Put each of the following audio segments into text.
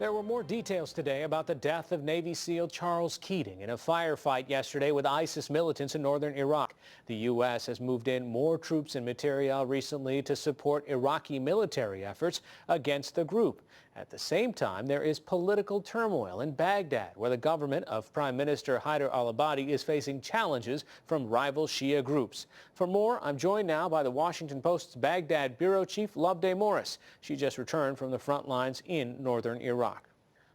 There were more details today about the death of Navy SEAL Charles Keating in a firefight yesterday with ISIS militants in northern Iraq. The U.S. has moved in more troops and material recently to support Iraqi military efforts against the group. At the same time, there is political turmoil in Baghdad, where the government of Prime Minister Haider al-Abadi is facing challenges from rival Shia groups. For more, I'm joined now by the Washington Post's Baghdad bureau chief, Loveday Morris. She just returned from the front lines in northern Iraq.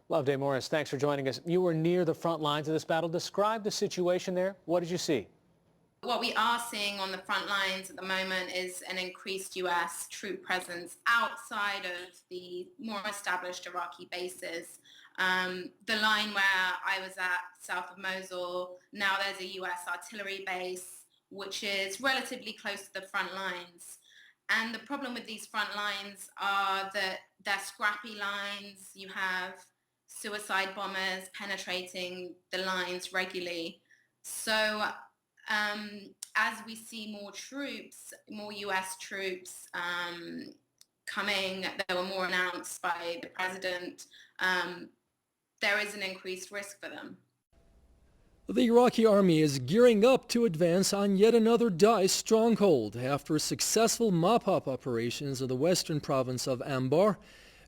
Loveday Morris, thanks for joining us. You were near the front lines of this battle. Describe the situation there. What did you see? What we are seeing on the front lines at the moment is an increased U.S. troop presence outside of the more established Iraqi bases. The line where I was at, south of Mosul, now there's a U.S. artillery base, which is relatively close to the front lines. And the problem with these front lines are that they're scrappy lines. You have suicide bombers penetrating the lines regularly. So as we see more troops, more U.S. troops coming, there were more announced by the president, there is an increased risk for them. The Iraqi army is gearing up to advance on yet another Daesh stronghold after successful mop-up operations in the western province of Anbar.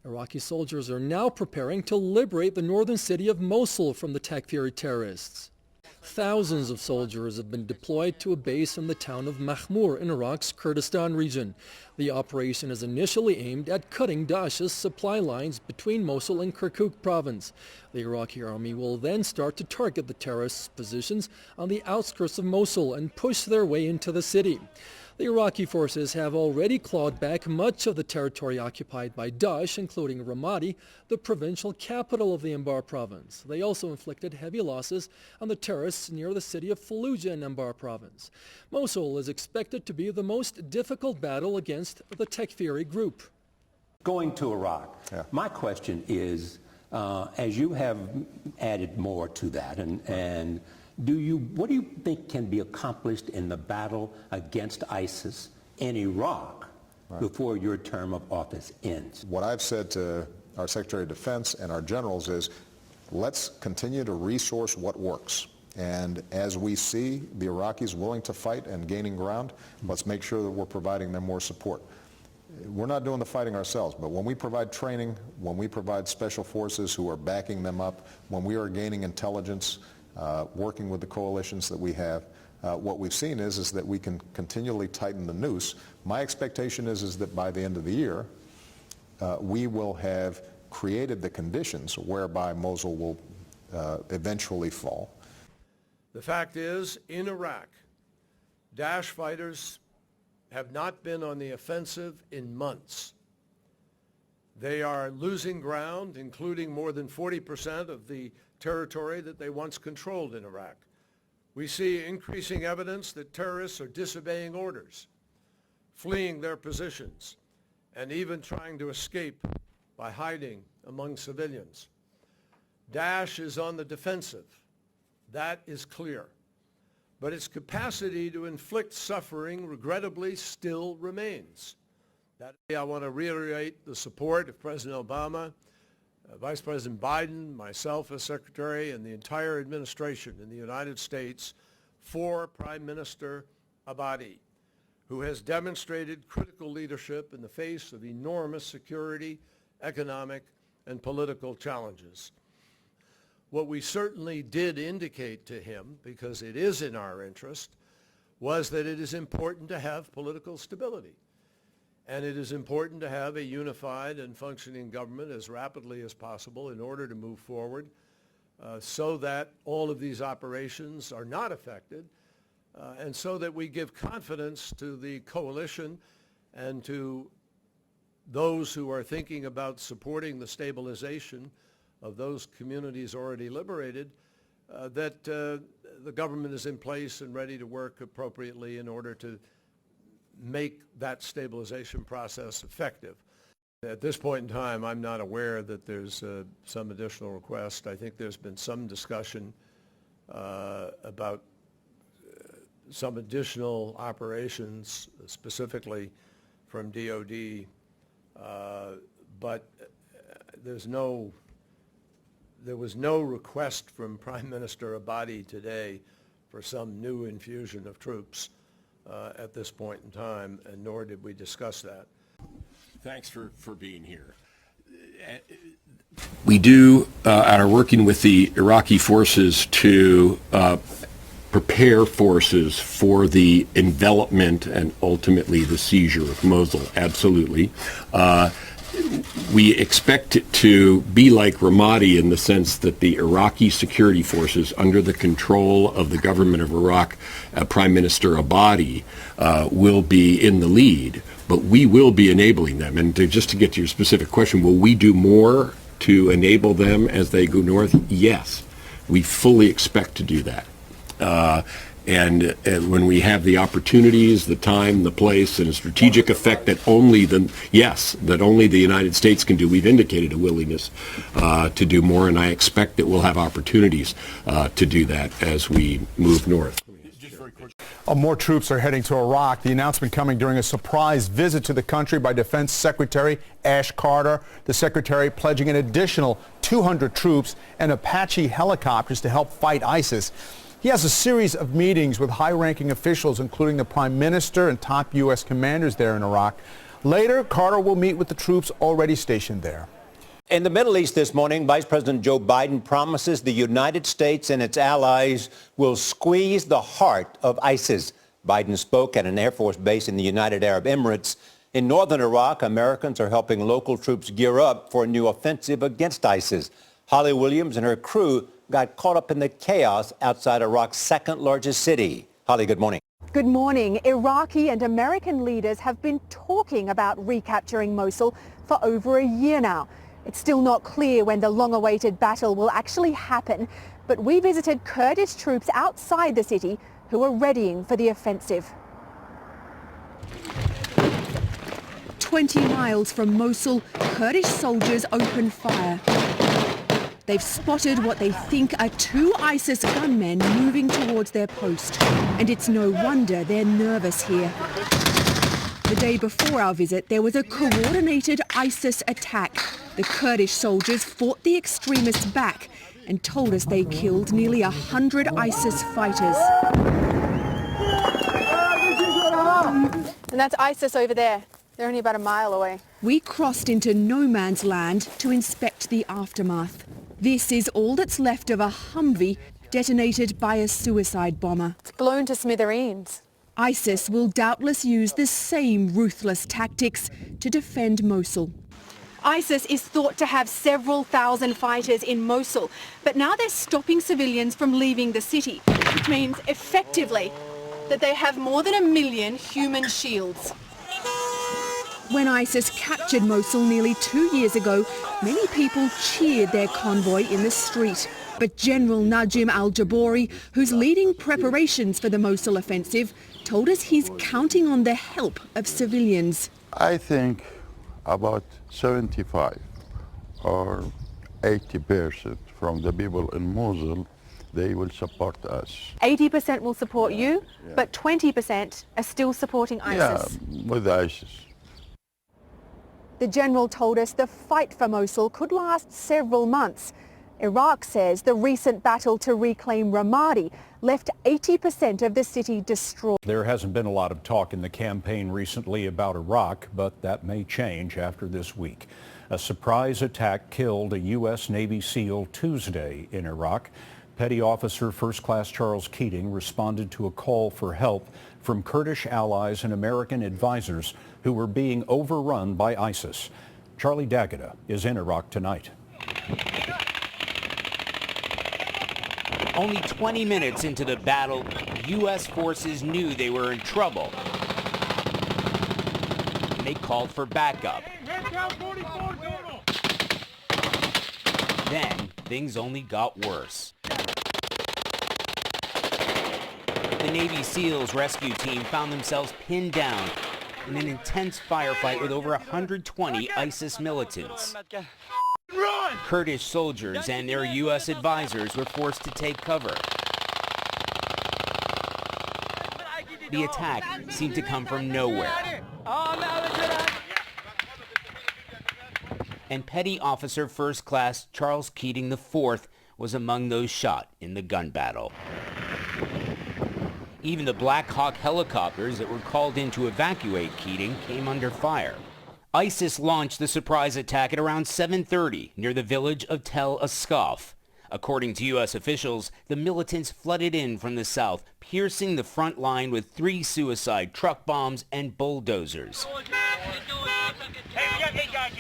Iraqi soldiers are now preparing to liberate the northern city of Mosul from the Takfiri terrorists. Thousands of soldiers have been deployed to a base in the town of Mahmur in Iraq's Kurdistan region. The operation is initially aimed at cutting Daesh's supply lines between Mosul and Kirkuk province. The Iraqi army will then start to target the terrorists' positions on the outskirts of Mosul and push their way into the city. The Iraqi forces have already clawed back much of the territory occupied by Daesh, including Ramadi, the provincial capital of the Anbar province. They also inflicted heavy losses on the terrorists near the city of Fallujah in Anbar province. Mosul is expected to be the most difficult battle against the Takfiri group. Going to Iraq, my question is, as you have added more to that, what do you think can be accomplished in the battle against ISIS in Iraq before your term of office ends? What I've said to our Secretary of Defense and our generals is, let's continue to resource what works. And as we see the Iraqis willing to fight and gaining ground, let's make sure that we're providing them more support. We're not doing the fighting ourselves, but when we provide training, when we provide special forces who are backing them up, when we are gaining intelligence, working with the coalitions that we have, what we've seen is that we can continually tighten the noose. My expectation is that by the end of the year, we will have created the conditions whereby Mosul will eventually fall. The fact is, in Iraq, Daesh fighters have not been on the offensive in months. They are losing ground, including more than 40% of the territory that they once controlled in Iraq. We see increasing evidence that terrorists are disobeying orders, fleeing their positions, and even trying to escape by hiding among civilians. Daesh is on the defensive. That is clear. But its capacity to inflict suffering, regrettably, still remains. That I want to reiterate the support of President Obama, Vice President Biden, myself as Secretary, and the entire administration in the United States for Prime Minister Abadi, who has demonstrated critical leadership in the face of enormous security, economic, and political challenges. What we certainly did indicate to him, because it is in our interest, was that it is important to have political stability. And it is important to have a unified and functioning government as rapidly as possible in order to move forward so that all of these operations are not affected and so that we give confidence to the coalition and to those who are thinking about supporting the stabilization of those communities already liberated, that the government is in place and ready to work appropriately in order to make that stabilization process effective. At this point in time, I'm not aware that there's some additional request. I think there's been some discussion about some additional operations, specifically from DOD, but there's no There was no request from Prime Minister Abadi today for some new infusion of troops at this point in time, and nor did we discuss that. Thanks for being here. We are working with the Iraqi forces to prepare forces for the envelopment and ultimately the seizure of Mosul, absolutely. We expect it to be like Ramadi in the sense that the Iraqi security forces, under the control of the government of Iraq, Prime Minister Abadi, will be in the lead, but we will be enabling them. And just to get to your specific question, will we do more to enable them as they go north? Yes, we fully expect to do that. And when we have the opportunities, the time, the place, and a strategic effect that only the United States can do, we've indicated a willingness to do more, and I expect that we'll have opportunities to do that as we move north. More troops are heading to Iraq. The announcement coming during a surprise visit to the country by Defense Secretary Ash Carter. The secretary pledging an additional 200 troops and Apache helicopters to help fight ISIS. He has a series of meetings with high-ranking officials, including the Prime Minister and top U.S. commanders there in Iraq. Later, Carter will meet with the troops already stationed there. In the Middle East this morning, Vice President Joe Biden promises the United States and its allies will squeeze the heart of ISIS. Biden spoke at an Air Force base in the United Arab Emirates. In northern Iraq, Americans are helping local troops gear up for a new offensive against ISIS. Holly Williams and her crew got caught up in the chaos outside Iraq's second largest city. Holly, good morning. Good morning. Iraqi and American leaders have been talking about recapturing Mosul for over a year now. It's still not clear when the long-awaited battle will actually happen, but we visited Kurdish troops outside the city who are readying for the offensive. 20 miles from Mosul, Kurdish soldiers open fire. They've spotted what they think are two ISIS gunmen moving towards their post, and it's no wonder they're nervous here. The day before our visit, there was a coordinated ISIS attack. The Kurdish soldiers fought the extremists back and told us they killed nearly 100 ISIS fighters. And that's ISIS over there. They're only about a mile away. We crossed into no man's land to inspect the aftermath. This is all that's left of a Humvee detonated by a suicide bomber. It's blown to smithereens. ISIS will doubtless use the same ruthless tactics to defend Mosul. ISIS is thought to have several thousand fighters in Mosul, but now they're stopping civilians from leaving the city, which means effectively that they have more than 1 million human shields. When ISIS captured Mosul nearly 2 years ago, many people cheered their convoy in the street. But General Najim al-Jabari, who's leading preparations for the Mosul offensive, told us he's counting on the help of civilians. I think about 75 or 80% from the people in Mosul, they will support us. 80% will support you, but 20% are still supporting ISIS. Yeah, with ISIS. The general told us the fight for Mosul could last several months. Iraq says the recent battle to reclaim Ramadi left 80% of the city destroyed. There hasn't been a lot of talk in the campaign recently about Iraq, but that may change after this week. A surprise attack killed a U.S. Navy SEAL Tuesday in Iraq. Petty Officer First Class Charles Keating responded to a call for help from Kurdish allies and American advisors who were being overrun by ISIS. Charlie D'Agata is in Iraq tonight. Only 20 minutes into the battle, U.S. forces knew they were in trouble. And they called for backup. Then, things only got worse. The Navy SEALs rescue team found themselves pinned down in an intense firefight with over 120 ISIS militants. Kurdish soldiers and their U.S. advisors were forced to take cover. The attack seemed to come from nowhere. and Petty Officer First Class Charles Keating IV was among those shot in the gun battle. Even the Black Hawk helicopters that were called in to evacuate Keating came under fire. ISIS launched the surprise attack at around 7:30 near the village of Teleskof. According to U.S. officials, the militants flooded in from the south, piercing the front line with 3 suicide truck bombs and bulldozers.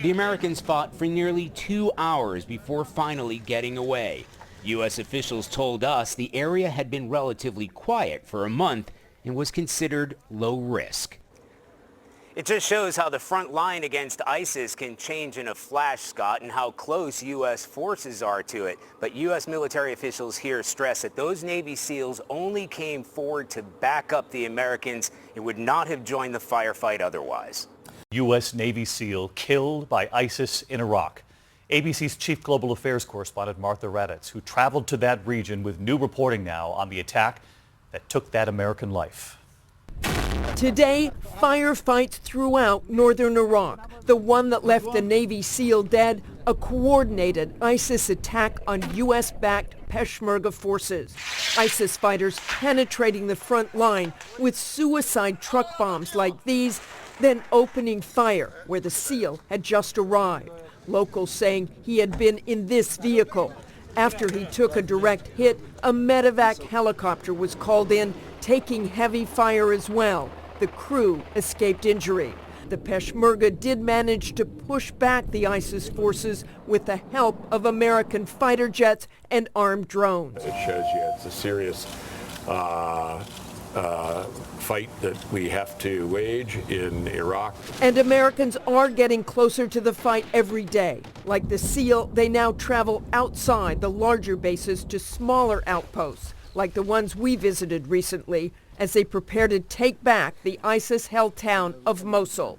The Americans fought for nearly 2 hours before finally getting away. U.S. officials told us the area had been relatively quiet for a month and was considered low risk. It just shows how the front line against ISIS can change in a flash, Scott, and how close U.S. forces are to it. But U.S. military officials here stress that those Navy SEALs only came forward to back up the Americans and would not have joined the firefight otherwise. U.S. Navy SEAL killed by ISIS in Iraq. ABC's chief global affairs correspondent Martha Raddatz, who traveled to that region with new reporting now on the attack that took that American life. Today, firefights throughout northern Iraq. The one that left the Navy SEAL dead, a coordinated ISIS attack on U.S.-backed Peshmerga forces. ISIS fighters penetrating the front line with suicide truck bombs like these, then opening fire where the SEAL had just arrived. Locals saying he had been in this vehicle. After he took a direct hit, a medevac helicopter was called in, taking heavy fire as well. The crew escaped injury. The Peshmerga did manage to push back the ISIS forces with the help of American fighter jets and armed drones. It shows you it's a serious fight that we have to wage in Iraq. And Americans are getting closer to the fight every day. Like the SEAL, they now travel outside the larger bases to smaller outposts, like the ones we visited recently, as they prepare to take back the ISIS-held town of Mosul.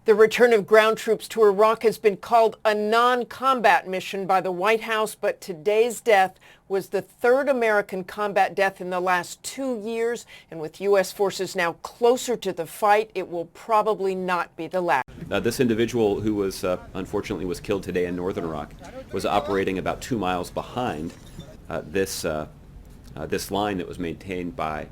The return of ground troops to Iraq has been called a non-combat mission by the White House, but today's death was the 3rd American combat death in the last 2 years, and with U.S. forces now closer to the fight, it will probably not be the last. This individual who was unfortunately was killed today in northern Iraq was operating about 2 miles behind this line that was maintained by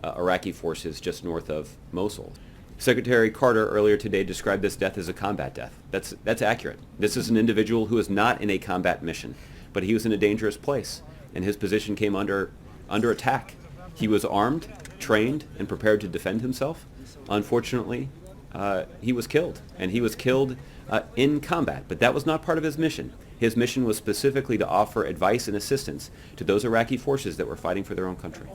Iraqi forces just north of Mosul. Secretary Carter earlier today described this death as a combat death. That's accurate. This is an individual who was not in a combat mission, but he was in a dangerous place, and his position came under attack. He was armed, trained, and prepared to defend himself. Unfortunately, he was killed, and he was killed in combat, but that was not part of his mission. His mission was specifically to offer advice and assistance to those Iraqi forces that were fighting for their own country.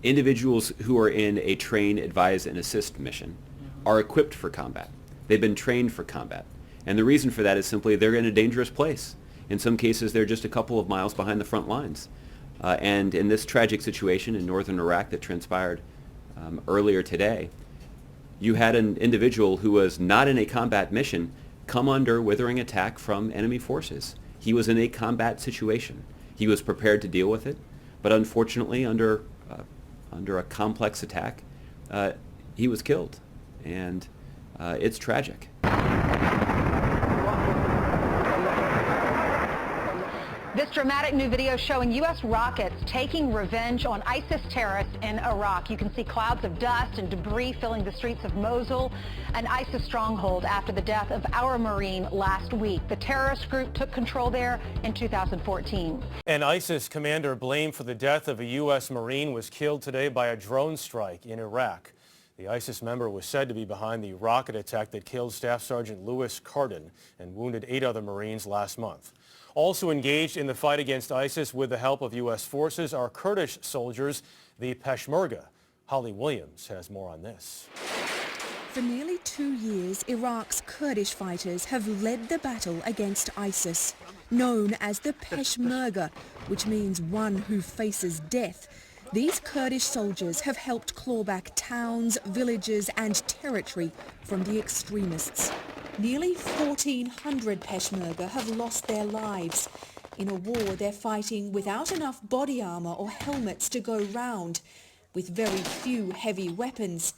Individuals who are in a train, advise, and assist mission are equipped for combat. They've been trained for combat. And the reason for that is simply they're in a dangerous place. In some cases, they're just a couple of miles behind the front lines. And in this tragic situation in northern Iraq that transpired earlier today, you had an individual who was not in a combat mission come under withering attack from enemy forces. He was in a combat situation. He was prepared to deal with it, but unfortunately under a complex attack, he was killed, and it's tragic. This dramatic new video showing U.S. rockets taking revenge on ISIS terrorists in Iraq. You can see clouds of dust and debris filling the streets of Mosul, an ISIS stronghold after the death of our Marine last week. The terrorist group took control there in 2014. An ISIS commander blamed for the death of a U.S. Marine was killed today by a drone strike in Iraq. The ISIS member was said to be behind the rocket attack that killed Staff Sergeant Louis Cardin and wounded 8 other Marines last month. Also engaged in the fight against ISIS with the help of U.S. forces are Kurdish soldiers, the Peshmerga. Holly Williams has more on this. For nearly 2 years, Iraq's Kurdish fighters have led the battle against ISIS, known as the Peshmerga, which means one who faces death. These Kurdish soldiers have helped claw back towns, villages and territory from the extremists. Nearly 1,400 Peshmerga have lost their lives. In a war they're fighting without enough body armour or helmets to go round, with very few heavy weapons,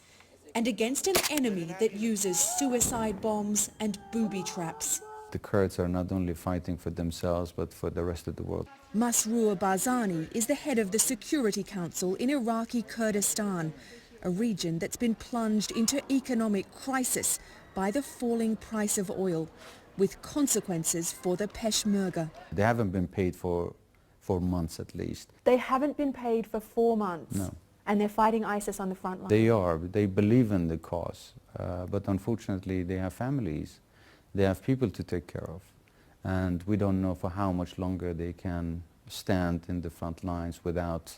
and against an enemy that uses suicide bombs and booby traps. the Kurds are not only fighting for themselves but for the rest of the world. Masroor Barzani is the head of the Security Council in Iraqi Kurdistan, a region that's been plunged into economic crisis by the falling price of oil, with consequences for the Peshmerga. They haven't been paid for months at least. They haven't been paid for 4 months? No. And they're fighting ISIS on the front line? They are. They believe in the cause. But unfortunately, they have families. They have people to take care of. And we don't know for how much longer they can stand in the front lines without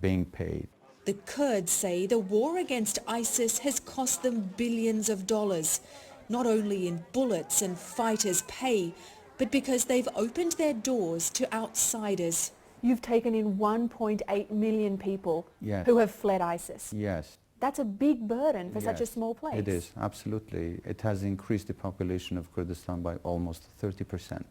being paid. The Kurds say the war against ISIS has cost them billions of dollars, not only in bullets and fighters' pay, but because they've opened their doors to outsiders. You've taken in 1.8 million people Yes. who have fled ISIS. Yes. That's a big burden for such a Yes, small place. It is, absolutely. It has increased the population of Kurdistan by almost 30%.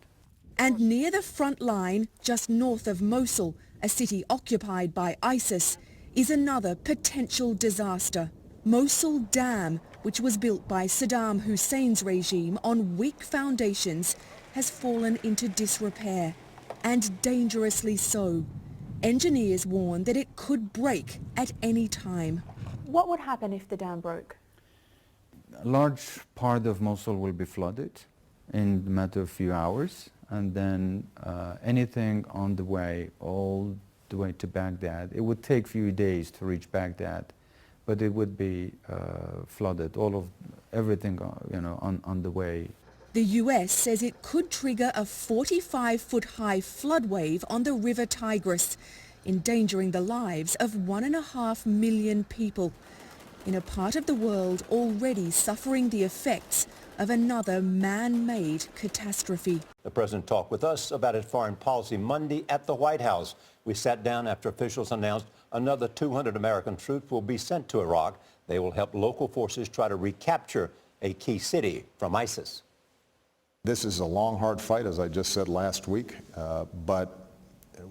And near the front line, just north of Mosul, a city occupied by ISIS, is another potential disaster. Mosul Dam, which was built by Saddam Hussein's regime on weak foundations, has fallen into disrepair, and dangerously so. Engineers warn that it could break at any time. What would happen if the dam broke? A large part of Mosul will be flooded in a matter of a few hours, and then anything on the way, all the way to Baghdad. It would take a few days to reach Baghdad, but it would be flooded, everything on the way. The US says it could trigger a 45-foot-high flood wave on the River Tigris, endangering the lives of 1.5 million people in a part of the world already suffering the effects of another man-made catastrophe. The president talked with us about his foreign policy Monday at the White House. We sat down after officials announced another 200 American troops will be sent to Iraq. They will help local forces try to recapture a key city from ISIS. This is a long, hard fight, as I just said last week, but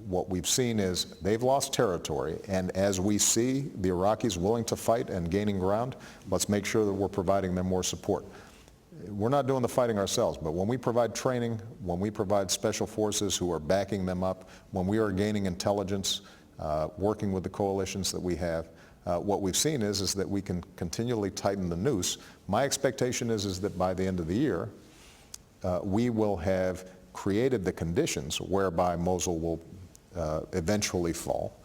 what we've seen is they've lost territory, and as we see the Iraqis willing to fight and gaining ground, let's make sure that we're providing them more support. We're not doing the fighting ourselves, but when we provide training, when we provide special forces who are backing them up, when we are gaining intelligence, working with the coalitions that we have, what we've seen is that we can continually tighten the noose. My expectation is that by the end of the year, we will have created the conditions whereby Mosul will eventually fall.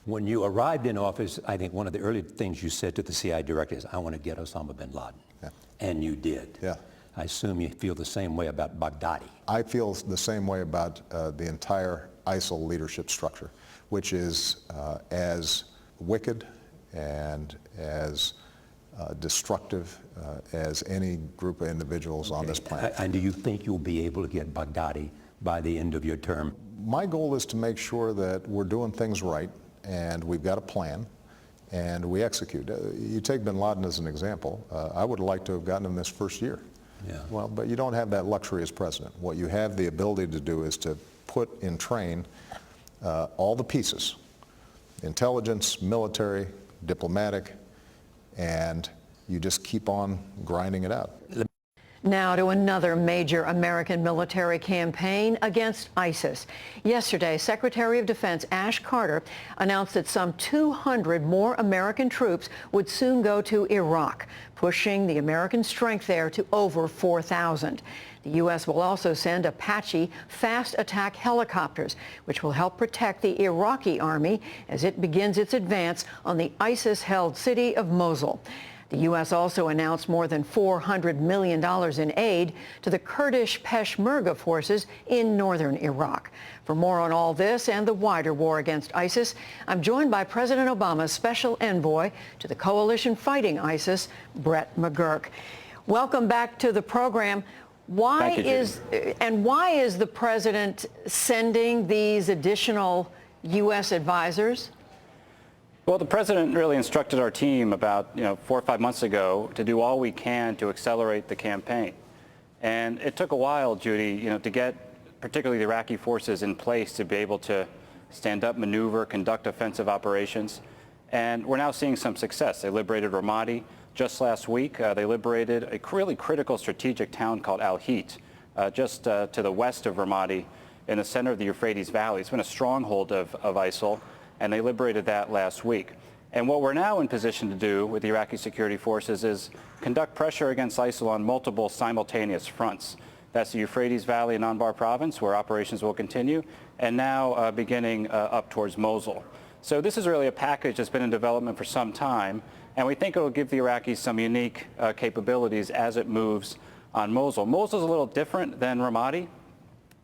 When you arrived in office, I think one of the early things you said to the CIA director is, I want to get Osama bin Laden. Yeah. And you did. Yeah. I assume you feel the same way about Baghdadi. I feel the same way about the entire ISIL leadership structure, which is as wicked and as destructive as any group of individuals on this planet. And do you think you'll be able to get Baghdadi by the end of your term? My goal is to make sure that we're doing things right, and we've got a plan, and we execute. You take bin Laden as an example. I would like to have gotten him this first year. Yeah. Well, but you don't have that luxury as president. What you have the ability to do is to put in train all the pieces, intelligence, military, diplomatic, and you just keep on grinding it out. Now to another major American military campaign against ISIS. Yesterday, Secretary of Defense Ash Carter announced that some 200 more American troops would soon go to Iraq, pushing the American strength there to over 4,000. The U.S. will also send Apache fast attack helicopters, which will help protect the Iraqi army as it begins its advance on the ISIS-held city of Mosul. The U.S. also announced more than $400 million in aid to the Kurdish Peshmerga forces in northern Iraq. For more on all this and the wider war against ISIS, I'm joined by President Obama's special envoy to the coalition fighting ISIS, Brett McGurk. Welcome back to the program. Why is the president sending these additional U.S. advisors? Well, the president really instructed our team about 4 or 5 months ago to do all we can to accelerate the campaign. And it took a while, Judy, to get particularly the Iraqi forces in place to be able to stand up, maneuver, conduct offensive operations. And we're now seeing some success. They liberated Ramadi just last week. They liberated a really critical strategic town called Al-Hit just to the west of Ramadi in the center of the Euphrates Valley. It's been a stronghold of ISIL, and they liberated that last week. And what we're now in position to do with the Iraqi security forces is conduct pressure against ISIL on multiple simultaneous fronts. That's the Euphrates Valley in Anbar province, where operations will continue, and now beginning up towards Mosul. So this is really a package that's been in development for some time, and we think it will give the Iraqis some unique capabilities as it moves on Mosul. Mosul is a little different than Ramadi.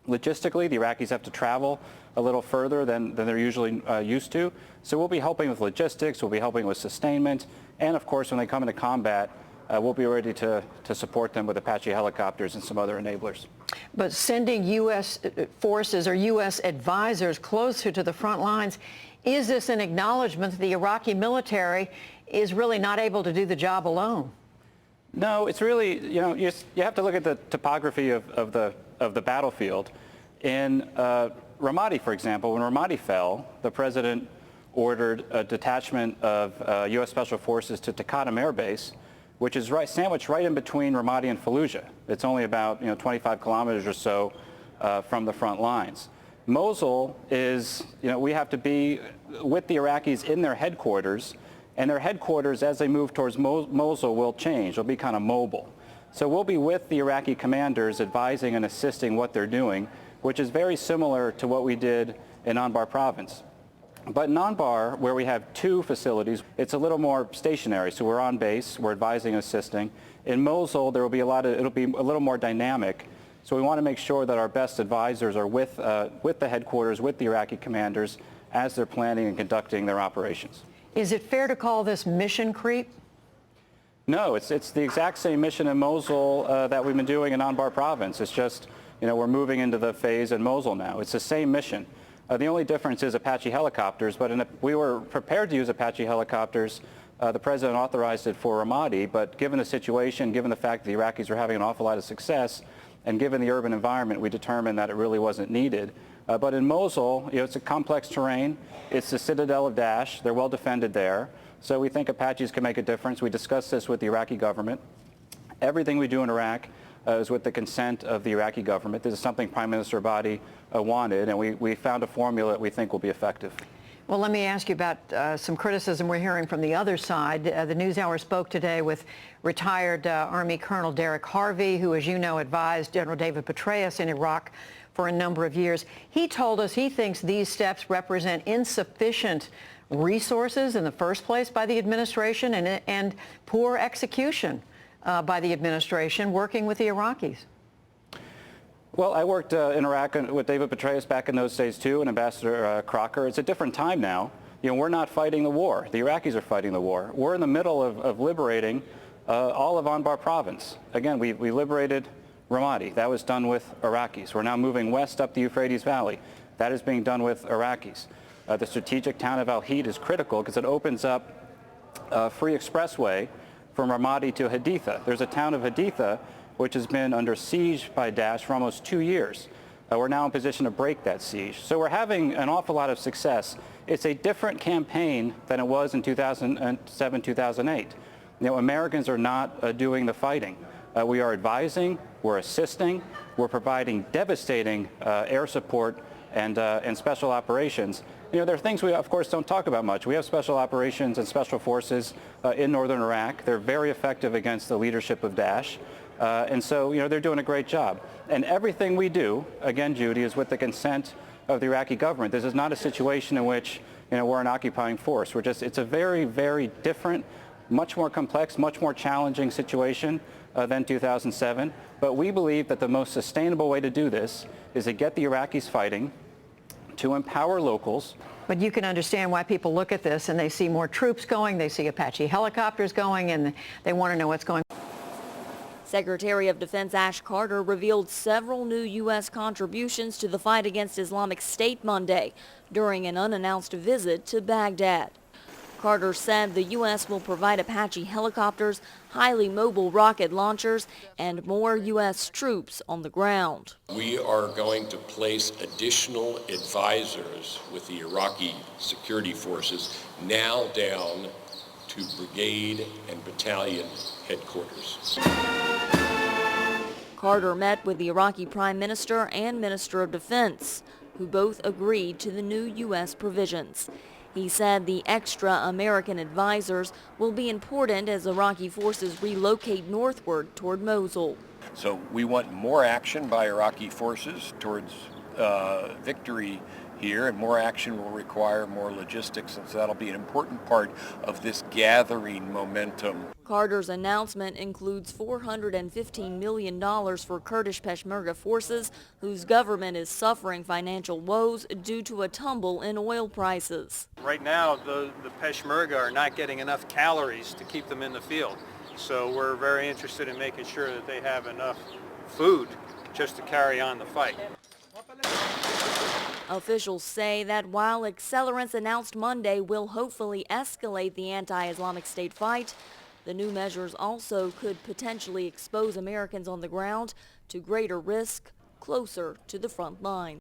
Logistically, the Iraqis have to travel a little further than they're usually used to. So we'll be helping with logistics, we'll be helping with sustainment, and of course when they come into combat, we'll be ready to support them with Apache helicopters and some other enablers. But sending U.S. forces or U.S. advisors closer to the front lines, is this an acknowledgement that the Iraqi military is really not able to do the job alone? No, it's really, you have to look at the topography of the battlefield. In Ramadi, for example, when Ramadi fell, the president ordered a detachment of U.S. Special Forces to Takatam Air Base, which is sandwiched right in between Ramadi and Fallujah. It's only about 25 kilometers or so from the front lines. Mosul is, we have to be with the Iraqis in their headquarters, and their headquarters, as they move towards Mosul, will change. They'll be kind of mobile. So we'll be with the Iraqi commanders advising and assisting what they're doing, which is very similar to what we did in Anbar province. But in Anbar, where we have two facilities, it's a little more stationary. So we're on base, we're advising and assisting. In Mosul, there will be it'll be a little more dynamic. So we want to make sure that our best advisors are with the headquarters, with the Iraqi commanders, as they're planning and conducting their operations. Is it fair to call this mission creep? No, it's the exact same mission in Mosul that we've been doing in Anbar province. It's just, we're moving into the phase in Mosul now. It's the same mission. The only difference is Apache helicopters, but we were prepared to use Apache helicopters. The president authorized it for Ramadi, but given the situation, given the fact that the Iraqis were having an awful lot of success, and given the urban environment, we determined that it really wasn't needed. But in Mosul, it's a complex terrain. It's the citadel of Daesh. They're well defended there. So we think Apaches can make a difference. We discussed this with the Iraqi government. Everything we do in Iraq is with the consent of the Iraqi government. This is something Prime Minister Abadi wanted, and we found a formula that we think will be effective. Well, let me ask you about some criticism we're hearing from the other side. The NewsHour spoke today with retired Army Colonel Derek Harvey, who, as you know, advised General David Petraeus in Iraq for a number of years. He told us he thinks these steps represent insufficient resources in the first place by the administration and poor execution by the administration working with the Iraqis. Well, I worked in Iraq with David Petraeus back in those days too, and Ambassador Crocker. It's a different time now. We're not fighting the war. The Iraqis are fighting the war. We're in the middle of liberating all of Anbar province. Again, we liberated Ramadi. That was done with Iraqis. We're now moving west up the Euphrates Valley. That is being done with Iraqis. The strategic town of Al-Hid is critical because it opens up a free expressway from Ramadi to Haditha. There's a town of Haditha which has been under siege by Daesh for almost 2 years. We're now in position to break that siege. So we're having an awful lot of success. It's a different campaign than it was in 2007, 2008. Americans are not doing the fighting. We are advising, we're assisting, we're providing devastating air support and special operations. There are things we, of course, don't talk about much. We have special operations and special forces in northern Iraq. They're very effective against the leadership of Daesh. And so, they're doing a great job. And everything we do, again, Judy, is with the consent of the Iraqi government. This is not a situation in which, we're an occupying force. It's a very, very different, much more complex, much more challenging situation than 2007. But we believe that the most sustainable way to do this is to get the Iraqis fighting, to empower locals. But you can understand why people look at this and they see more troops going, they see Apache helicopters going, and they want to know what's going on. Secretary of Defense Ash Carter revealed several new U.S. contributions to the fight against Islamic State Monday during an unannounced visit to Baghdad. Carter said the U.S. will provide Apache helicopters, highly mobile rocket launchers, and more U.S. troops on the ground. We are going to place additional advisors with the Iraqi security forces now down to brigade and battalion headquarters. Carter met with the Iraqi Prime Minister and Minister of Defense, who both agreed to the new U.S. provisions. He said the extra American advisors will be important as Iraqi forces relocate northward toward Mosul. So we want more action by Iraqi forces towards victory here, and more action will require more logistics, and so that'll be an important part of this gathering momentum. Carter's announcement includes $415 million for Kurdish Peshmerga forces, whose government is suffering financial woes due to a tumble in oil prices. Right now, the Peshmerga are not getting enough calories to keep them in the field, so we're very interested in making sure that they have enough food just to carry on the fight. Officials say that while accelerants announced Monday will hopefully escalate the anti-Islamic State fight, the new measures also could potentially expose Americans on the ground to greater risk closer to the front line.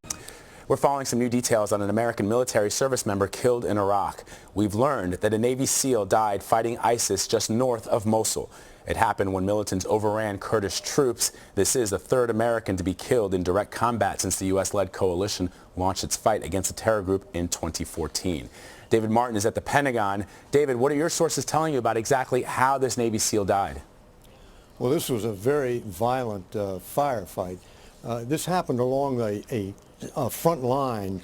We're following some new details on an American military service member killed in Iraq. We've learned that a Navy SEAL died fighting ISIS just north of Mosul. It happened when militants overran Kurdish troops. This is the third American to be killed in direct combat since the U.S.-led coalition launched its fight against the terror group in 2014. David Martin is at the Pentagon. David, what are your sources telling you about exactly how this Navy SEAL died? Well, this was a very violent firefight. This happened along a front line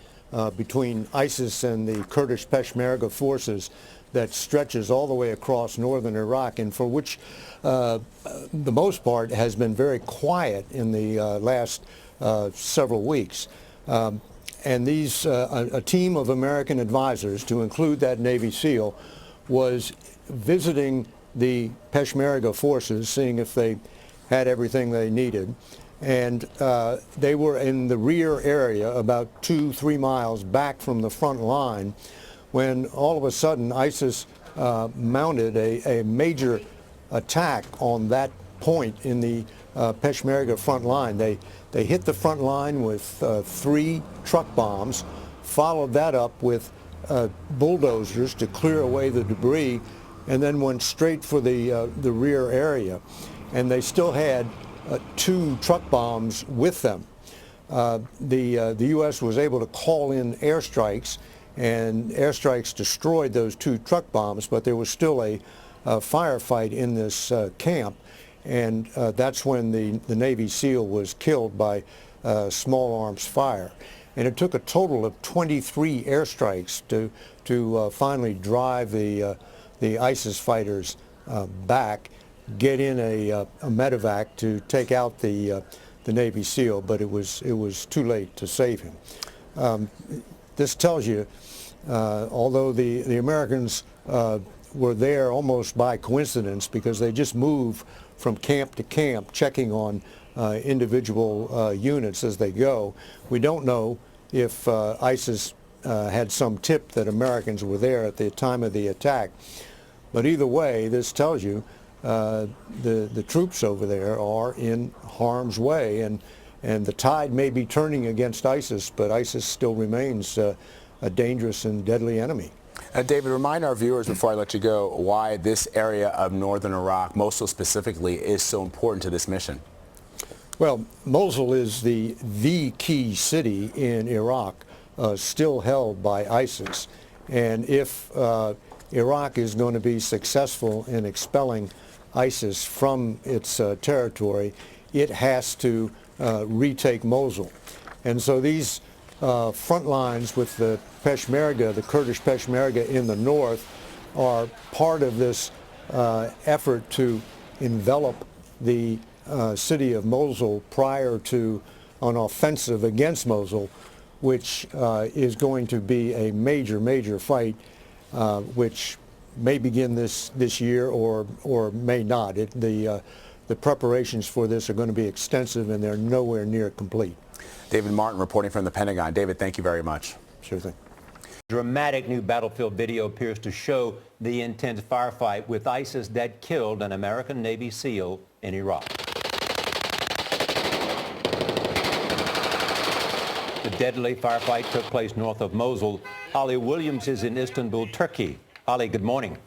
between ISIS and the Kurdish Peshmerga forces that stretches all the way across northern Iraq, and for which the most part has been very quiet in the last several weeks. And these, a team of American advisors, to include that Navy SEAL, was visiting the Peshmerga forces, seeing if they had everything they needed. And they were in the rear area, about 2-3 miles back from the front line, when all of a sudden ISIS mounted a major attack on that point in the Peshmerga front line. They hit the front line with 3 truck bombs, followed that up with bulldozers to clear away the debris, and then went straight for the rear area. And they still had 2 truck bombs with them. The U.S. was able to call in airstrikes, and airstrikes destroyed those 2 truck bombs, but there was still a firefight in this camp, and that's when the Navy SEAL was killed by small arms fire. And it took a total of 23 airstrikes to finally drive the ISIS fighters back, get in a medevac to take out the Navy SEAL, but it was too late to save him. This tells you, although the Americans were there almost by coincidence because they just move from camp to camp, checking on individual units as they go, we don't know if ISIS had some tip that Americans were there at the time of the attack. But either way, this tells you the troops over there are in harm's way, and the tide may be turning against ISIS, but ISIS still remains a dangerous and deadly enemy. David, remind our viewers before I let you go why this area of northern Iraq, Mosul specifically, is so important to this mission. Well, Mosul is the key city in Iraq, still held by ISIS. And if Iraq is going to be successful in expelling ISIS from its territory, it has to retake Mosul. And so these front lines with the Peshmerga, the Kurdish Peshmerga in the north, are part of this effort to envelop the city of Mosul prior to an offensive against Mosul, which is going to be a major fight, which may begin this year or may not. The preparations for this are going to be extensive, and they're nowhere near complete. David Martin reporting from the Pentagon. David, thank you very much. Sure thing. Dramatic new battlefield video appears to show the intense firefight with ISIS that killed an American Navy SEAL in Iraq. The deadly firefight took place north of Mosul. Ali Williams is in Istanbul, Turkey. Ali, good morning.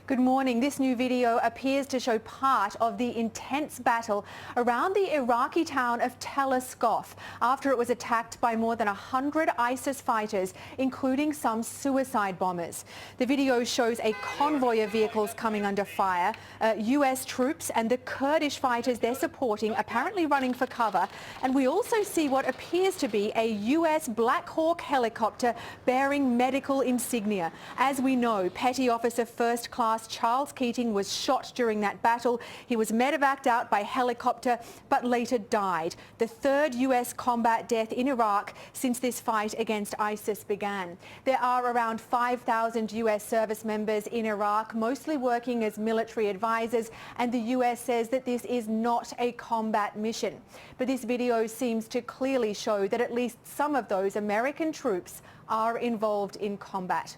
Good morning. This new video appears to show part of the intense battle around the Iraqi town of Teleskof after it was attacked by more than 100 ISIS fighters, including some suicide bombers. The video shows a convoy of vehicles coming under fire, US troops and the Kurdish fighters they're supporting apparently running for cover. And we also see what appears to be a US Black Hawk helicopter bearing medical insignia. As we know, Petty Officer First Class Charles Keating was shot during that battle. He was medevaced out by helicopter but later died. The third US combat death in Iraq since this fight against ISIS began. There are around 5,000 US service members in Iraq, mostly working as military advisors, and the US says that this is not a combat mission. But this video seems to clearly show that at least some of those American troops are involved in combat.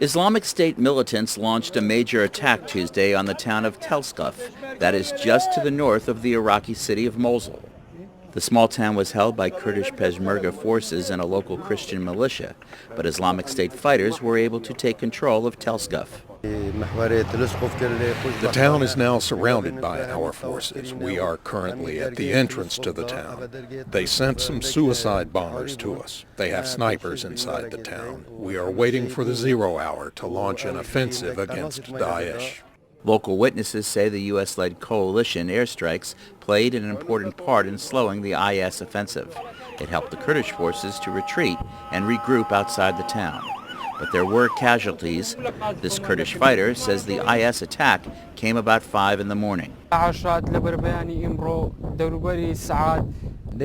Islamic State militants launched a major attack Tuesday on the town of Teleskof, that is just to the north of the Iraqi city of Mosul. The small town was held by Kurdish Peshmerga forces and a local Christian militia, but Islamic State fighters were able to take control of Teleskof. The town is now surrounded by our forces. We are currently at the entrance to the town. They sent some suicide bombers to us. They have snipers inside the town. We are waiting for the 0 hour to launch an offensive against Daesh. Local witnesses say the U.S.-led coalition airstrikes played an important part in slowing the IS offensive. It helped the Kurdish forces to retreat and regroup outside the town. But there were casualties. This Kurdish fighter says the IS attack came about 5 in the morning. They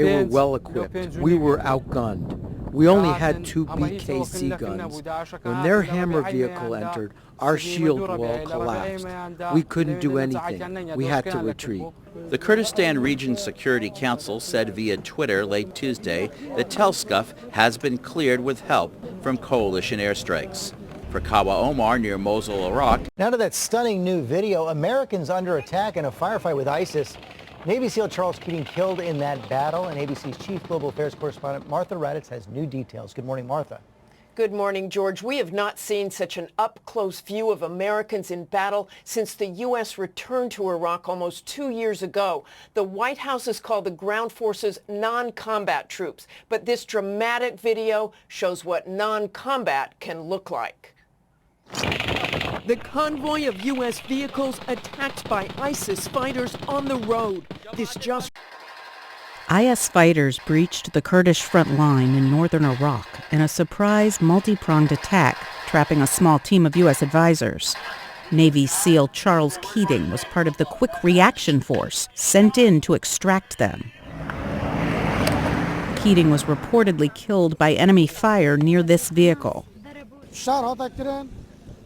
were well equipped. We were outgunned. We only had 2 BKC guns. When their Hammer vehicle entered, our shield wall collapsed. We couldn't do anything. We had to retreat. The Kurdistan Region Security Council said via Twitter late Tuesday that Teleskof has been cleared with help from coalition airstrikes. For Kawa Omar near Mosul, Iraq. Now to that stunning new video. Americans under attack in a firefight with ISIS. Navy SEAL Charles Keating killed in that battle, and ABC's chief global affairs correspondent Martha Raddatz has new details. Good morning, Martha. Good morning, George. We have not seen such an up-close view of Americans in battle since the U.S. returned to Iraq almost 2 years ago. The White House has called the ground forces non-combat troops, but this dramatic video shows what non-combat can look like. The convoy of U.S. vehicles attacked by ISIS fighters on the road. This just... IS fighters breached the Kurdish front line in northern Iraq in a surprise multi-pronged attack, trapping a small team of U.S. advisors. Navy SEAL Charles Keating was part of the quick reaction force sent in to extract them. Keating was reportedly killed by enemy fire near this vehicle.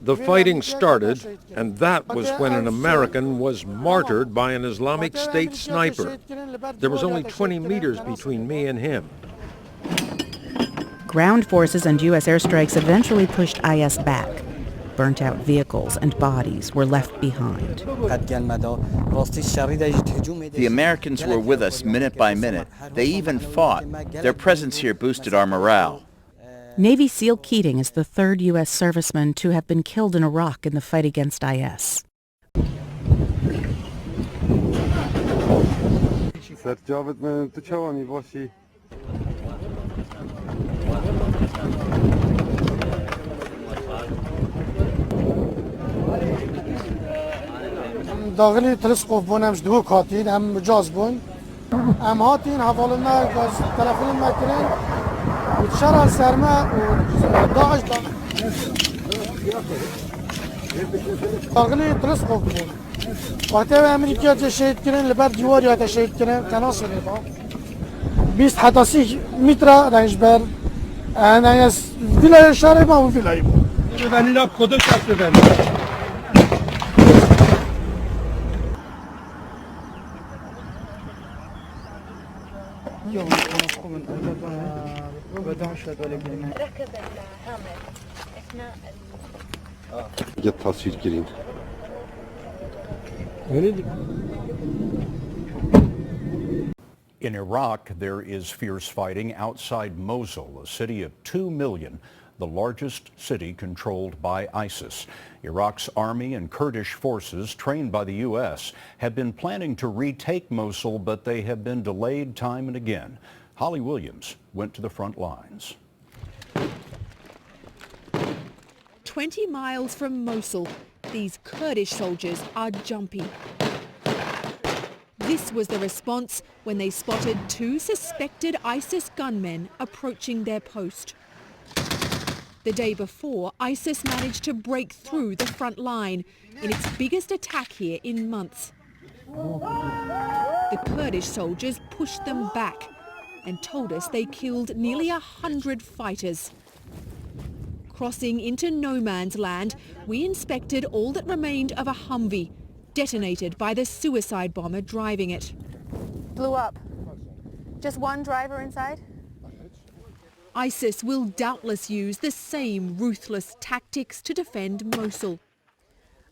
The fighting started, and that was when an American was martyred by an Islamic State sniper. There was only 20 meters between me and him. Ground forces and U.S. airstrikes eventually pushed IS back. Burnt-out vehicles and bodies were left behind. The Americans were with us minute by minute. They even fought. Their presence here boosted our morale. Navy SEAL Keating is the third U.S. serviceman to have been killed in Iraq in the fight against IS. داخلی تلسکوف بونمش دو کاتین هم جاز بون هم هاتین حوالنا گاز تلفن مکرین وتشرع سرما وداعش داخلی تلسکوف بون وقتی امریکا تشهید کردن لبر دیواری تشهید کردن تناصر با 20 حتی 30 متر رنج بر انا یس ویلای شهر ما و ویلای بود ببینید اب خودش هست ببینید In Iraq, there is fierce fighting outside Mosul, a city of 2 million. the largest city controlled by ISIS. Iraq's army and Kurdish forces trained by the U.S. have been planning to retake Mosul, but they have been delayed time and again. Holly Williams went to the front lines. 20 miles from Mosul, these Kurdish soldiers are jumpy. This was the response when they spotted 2 suspected ISIS gunmen approaching their post. The day before, ISIS managed to break through the front line in its biggest attack here in months. The Kurdish soldiers pushed them back and told us they killed nearly 100 fighters. Crossing into no man's land, we inspected all that remained of a Humvee, detonated by the suicide bomber driving it. Blew up. Just one driver inside? ISIS will doubtless use the same ruthless tactics to defend Mosul.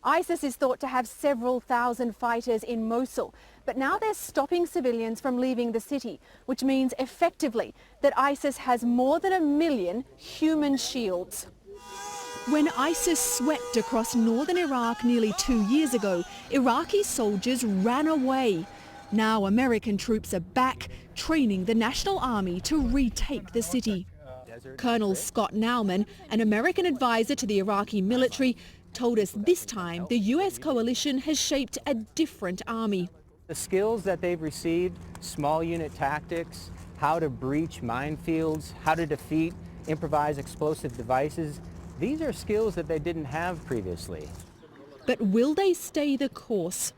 ISIS is thought to have several thousand fighters in Mosul, but now they're stopping civilians from leaving the city, which means effectively that ISIS has more than 1 million human shields. When ISIS swept across northern Iraq nearly 2 years ago, Iraqi soldiers ran away. Now American troops are back, training the National Army to retake the city. Colonel Scott Nauman, an American advisor to the Iraqi military, told us this time the U.S. coalition has shaped a different army. The skills that they've received, small unit tactics, how to breach minefields, how to defeat improvised explosive devices, these are skills that they didn't have previously. But will they stay the course?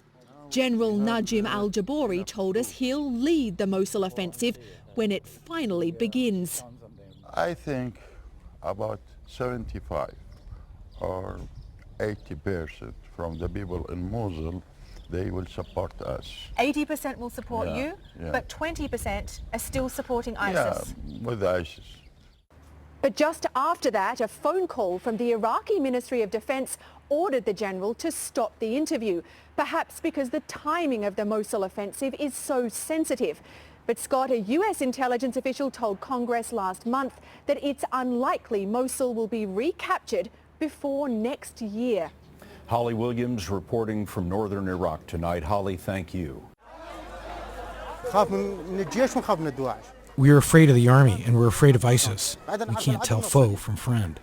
General Najim al-Jabari told us he'll lead the Mosul offensive when it finally begins. I think about 75 or 80% from the people in Mosul, they will support us. 80% will support you, but 20% are still supporting ISIS. Yeah, with ISIS. But just after that, a phone call from the Iraqi Ministry of Defense ordered the general to stop the interview, perhaps because the timing of the Mosul offensive is so sensitive. But Scott, a U.S. intelligence official, told Congress last month that it's unlikely Mosul will be recaptured before next year. Holly Williams reporting from northern Iraq tonight. Holly, thank you. We're afraid of the army and we're afraid of ISIS. We can't tell foe from friend.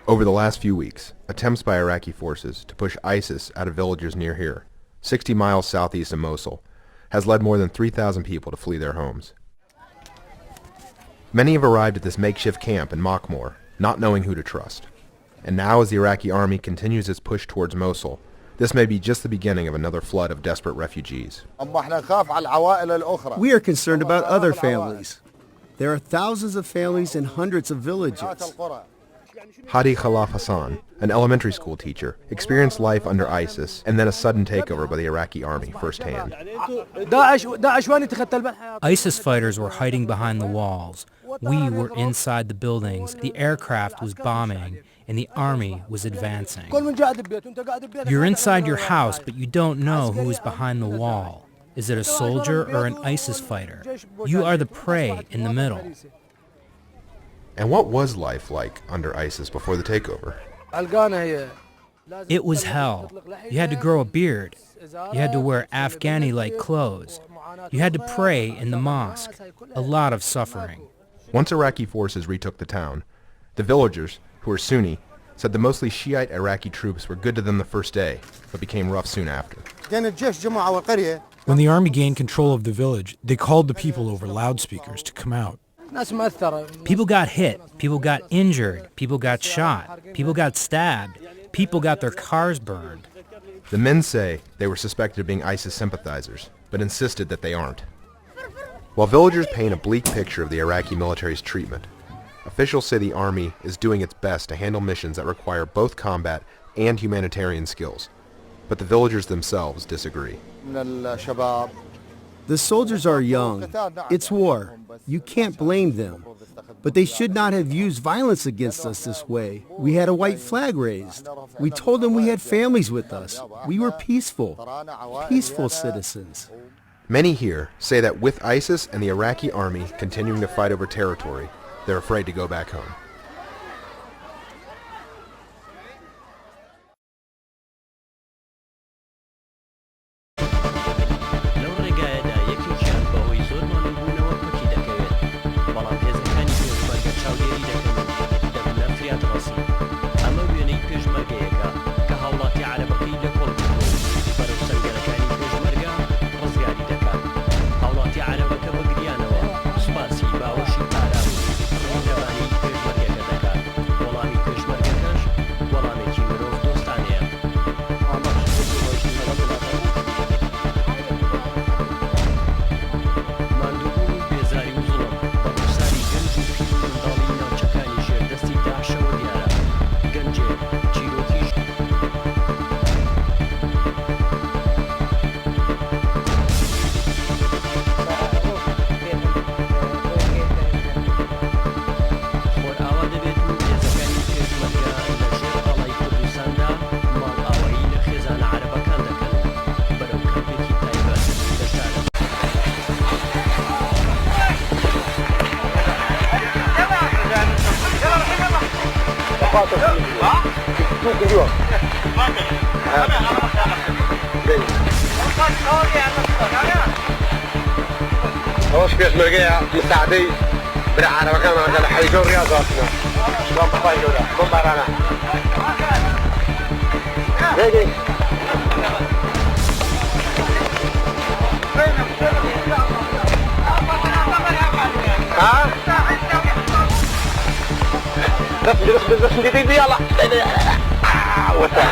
Over the last few weeks, attempts by Iraqi forces to push ISIS out of villages near here, 60 miles southeast of Mosul, has led more than 3,000 people to flee their homes. Many have arrived at this makeshift camp in Makhmur, not knowing who to trust. And now as the Iraqi army continues its push towards Mosul, this may be just the beginning of another flood of desperate refugees. We are concerned about other families. There are thousands of families in hundreds of villages. Hadi Khalaf Hassan, an elementary school teacher, experienced life under ISIS and then a sudden takeover by the Iraqi army firsthand. ISIS fighters were hiding behind the walls. We were inside the buildings. The aircraft was bombing, and the army was advancing. You're inside your house, but you don't know who is behind the wall. Is it a soldier or an ISIS fighter? You are the prey in the middle. And what was life like under ISIS before the takeover? It was hell. You had to grow a beard. You had to wear Afghani-like clothes. You had to pray in the mosque. A lot of suffering. Once Iraqi forces retook the town, the villagers, who were Sunni, said the mostly Shiite Iraqi troops were good to them the first day, but became rough soon after. When the army gained control of the village, they called the people over loudspeakers to come out. People got hit, people got injured, people got shot, people got stabbed, people got their cars burned. The men say they were suspected of being ISIS sympathizers, but insisted that they aren't. While villagers paint a bleak picture of the Iraqi military's treatment, officials say the army is doing its best to handle missions that require both combat and humanitarian skills, but the villagers themselves disagree. The soldiers are young. It's war. You can't blame them. But they should not have used violence against us this way. We had a white flag raised. We told them we had families with us. We were peaceful citizens. Many here say that with ISIS and the Iraqi army continuing to fight over territory, they're afraid to go back home. هوش بيشمرقية مساعدي برعارة وكما مثلا حيجون رياضاتنا شلون بخيجونا من برانا هيدي ها بس نديد يلا وسع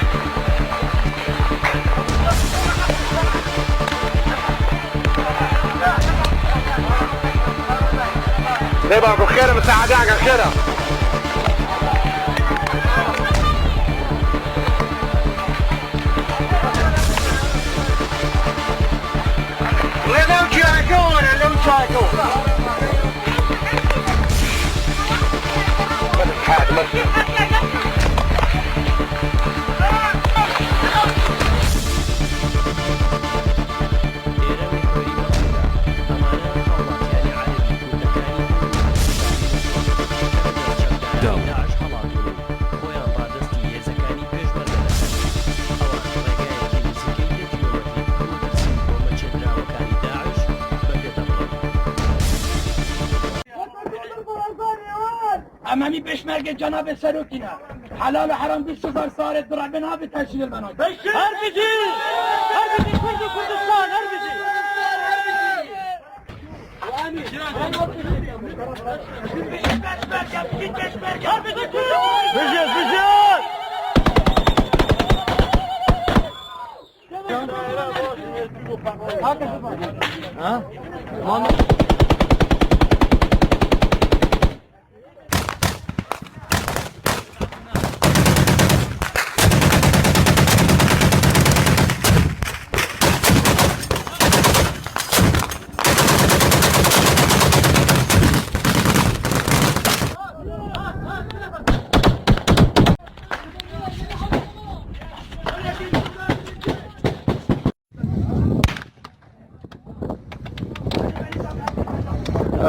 نبقى بخير مساعدة على خيرها لم تشاكون امامي پشمرگه جناب سروکینا حلال و حرام 20000 سال در بنا به تشکیل المناطق هر بيجي كل كردستان هر بيجي وامي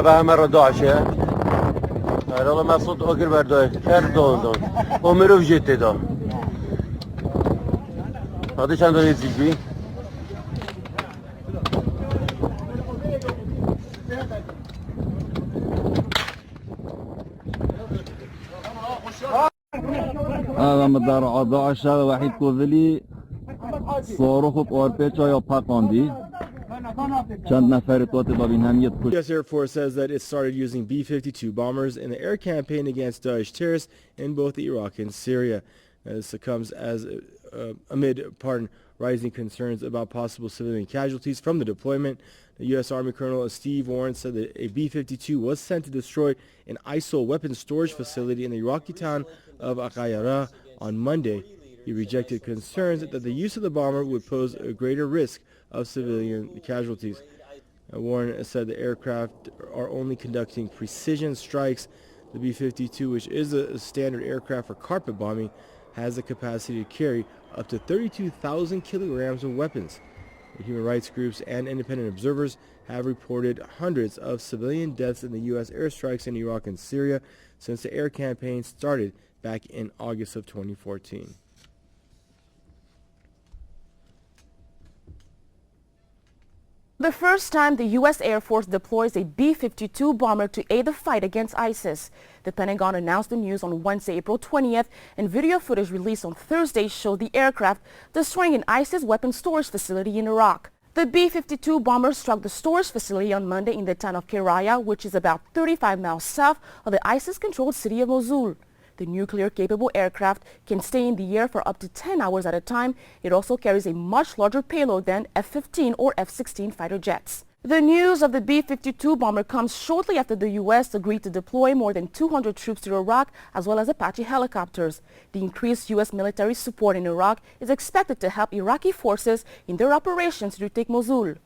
أبا مرة داعشة والله ما صوت أقر برداي كرد دون ومروف جيت دا هذا چند دوني زيجي هذا مدار داعش واحد كوفلي صاروخ باربيتشا يا باقاندي U.S. Air Force says that it started using B-52 bombers in the air campaign against Daesh terrorists in both Iraq and Syria. This comes as amid rising concerns about possible civilian casualties from the deployment. The U.S. Army Colonel Steve Warren said that a B-52 was sent to destroy an ISIL weapons storage facility in the Iraqi town of Aqayara on Monday. He rejected concerns that the use of the bomber would pose a greater risk of civilian casualties. Warren said the aircraft are only conducting precision strikes. The B-52, which is a standard aircraft for carpet bombing, has the capacity to carry up to 32,000 kilograms of weapons. The human rights groups and independent observers have reported hundreds of civilian deaths in the U.S. airstrikes in Iraq and Syria since the air campaign started back in August of 2014. The first time the U.S. Air Force deploys a B-52 bomber to aid the fight against ISIS. The Pentagon announced the news on Wednesday, April 20th, and video footage released on Thursday showed the aircraft destroying an ISIS weapons storage facility in Iraq. The B-52 bomber struck the storage facility on Monday in the town of Keraya, which is about 35 miles south of the ISIS-controlled city of Mosul. The nuclear-capable aircraft can stay in the air for up to 10 hours at a time. It also carries a much larger payload than F-15 or F-16 fighter jets. The news of the B-52 bomber comes shortly after the U.S. agreed to deploy more than 200 troops to Iraq as well as Apache helicopters. The increased U.S. military support in Iraq is expected to help Iraqi forces in their operations to retake Mosul.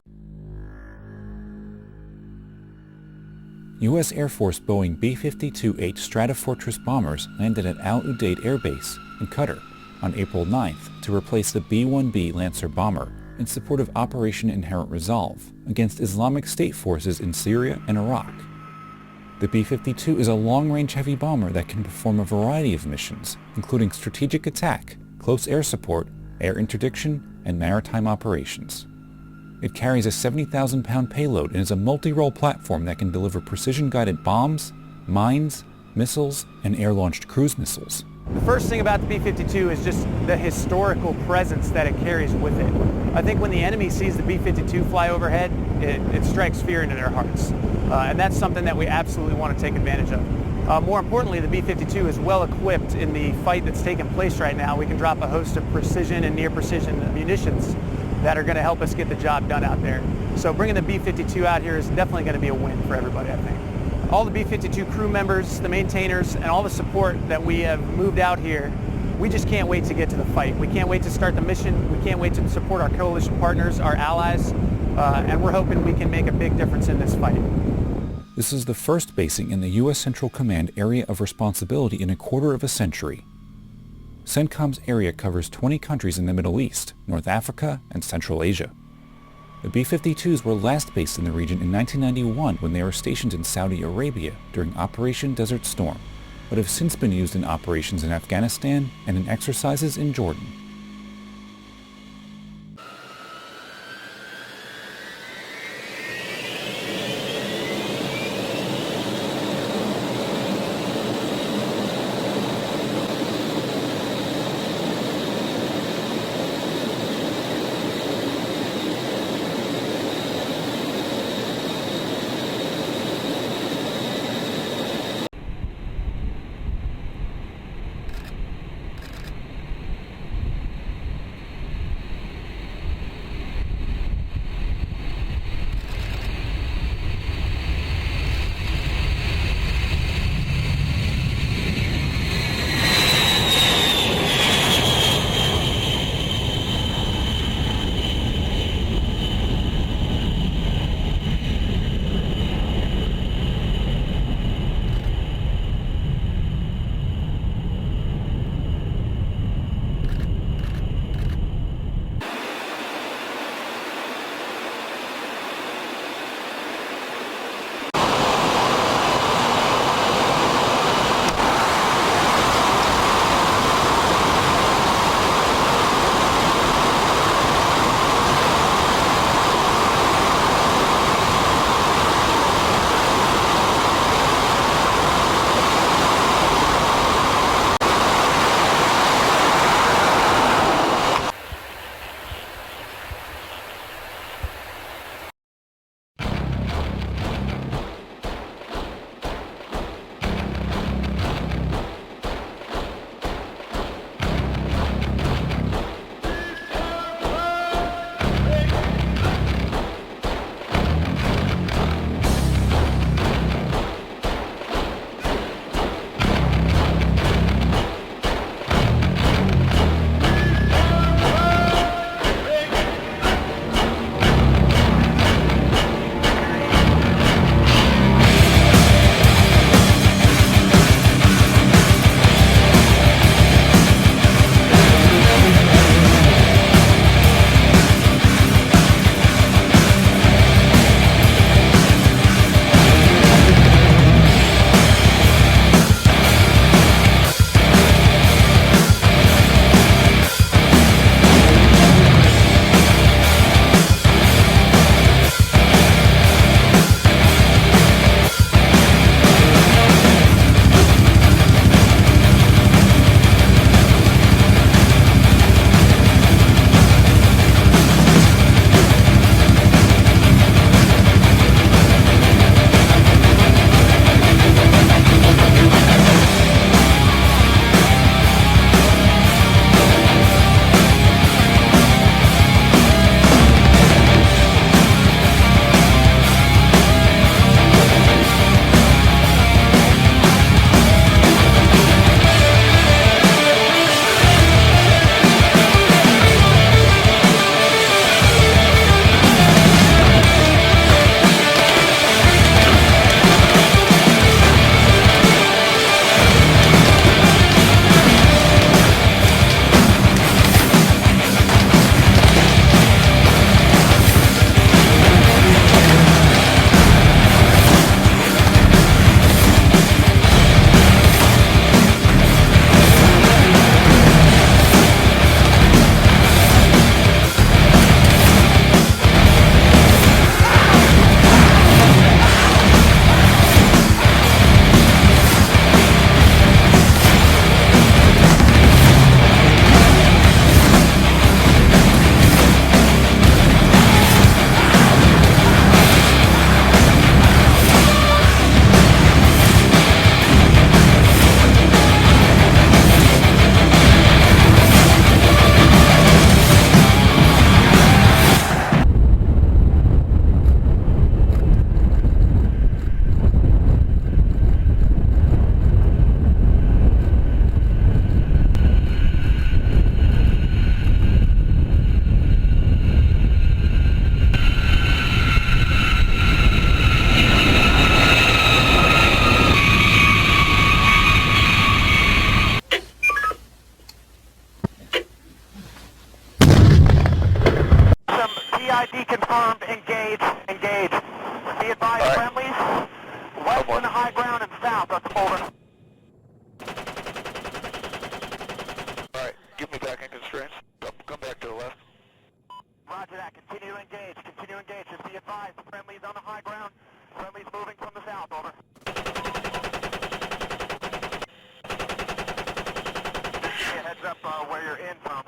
U.S. Air Force Boeing B-52H Stratofortress bombers landed at Al Udeid Air Base in Qatar on April 9th to replace the B-1B Lancer bomber in support of Operation Inherent Resolve against Islamic State forces in Syria and Iraq. The B-52 is a long-range heavy bomber that can perform a variety of missions, including strategic attack, close air support, air interdiction, and maritime operations. It carries a 70,000-pound payload and is a multi-role platform that can deliver precision-guided bombs, mines, missiles, and air-launched cruise missiles. The first thing about the B-52 is just the historical presence that it carries with it. I think when the enemy sees the B-52 fly overhead, it strikes fear into their hearts. And that's something that we absolutely want to take advantage of. More importantly, the B-52 is well equipped in the fight that's taking place right now. We can drop a host of precision and near precision munitions that are going to help us get the job done out there. So bringing the B-52 out here is definitely going to be a win for everybody, I think. All the B-52 crew members, the maintainers, and all the support that we have moved out here, we just can't wait to get to the fight. We can't wait to start the mission. We can't wait to support our coalition partners, our allies, and we're hoping we can make a big difference in this fight. This is the first basing in the U.S. Central Command area of responsibility in a quarter of a century. CENTCOM's area covers 20 countries in the Middle East, North Africa, and Central Asia. The B-52s were last based in the region in 1991 when they were stationed in Saudi Arabia during Operation Desert Storm, but have since been used in operations in Afghanistan and in exercises in Jordan. RC confirmed. Engage. Engage. Be advised, friendlies. West on the high ground and south. Over. Alright, give me back in constraints. Come back to the left. Roger that. Continue to engage. Continue to engage. Just be advised. Friendlies on the high ground. Friendlies moving from the south. Over. Give me a heads up where you're in from.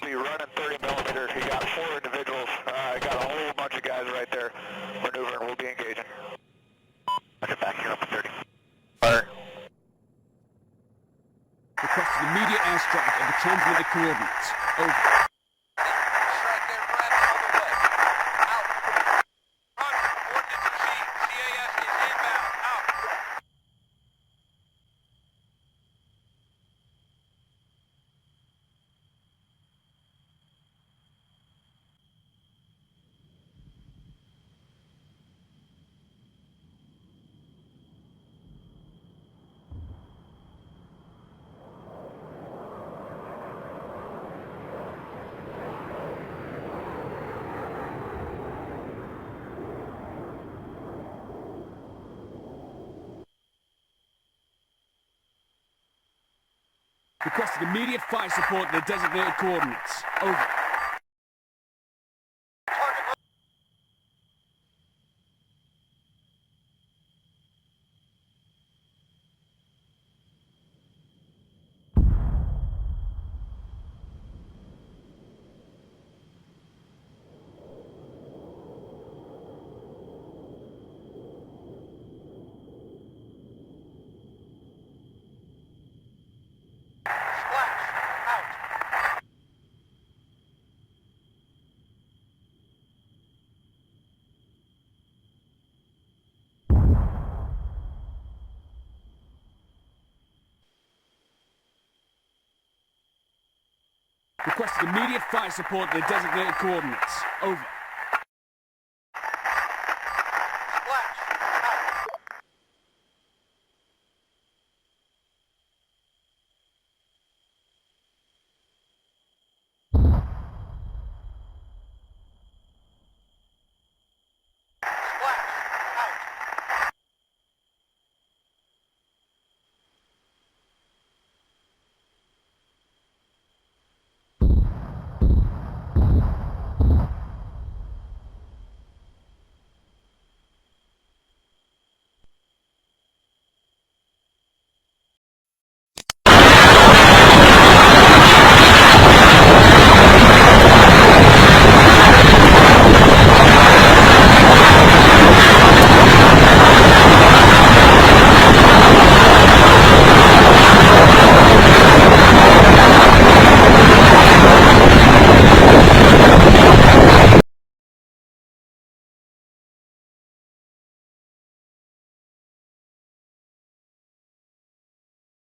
Be running 30 millimeters. You got 4 individuals. Got a whole bunch of guys right there maneuvering. We'll be engaging. Roger, back here up to 30. Fire. Requested immediate airstrike and the transmitted coordinates. Over. Requested immediate fire support to the designated coordinates. Over. Requested immediate fire support to the designated coordinates. Over.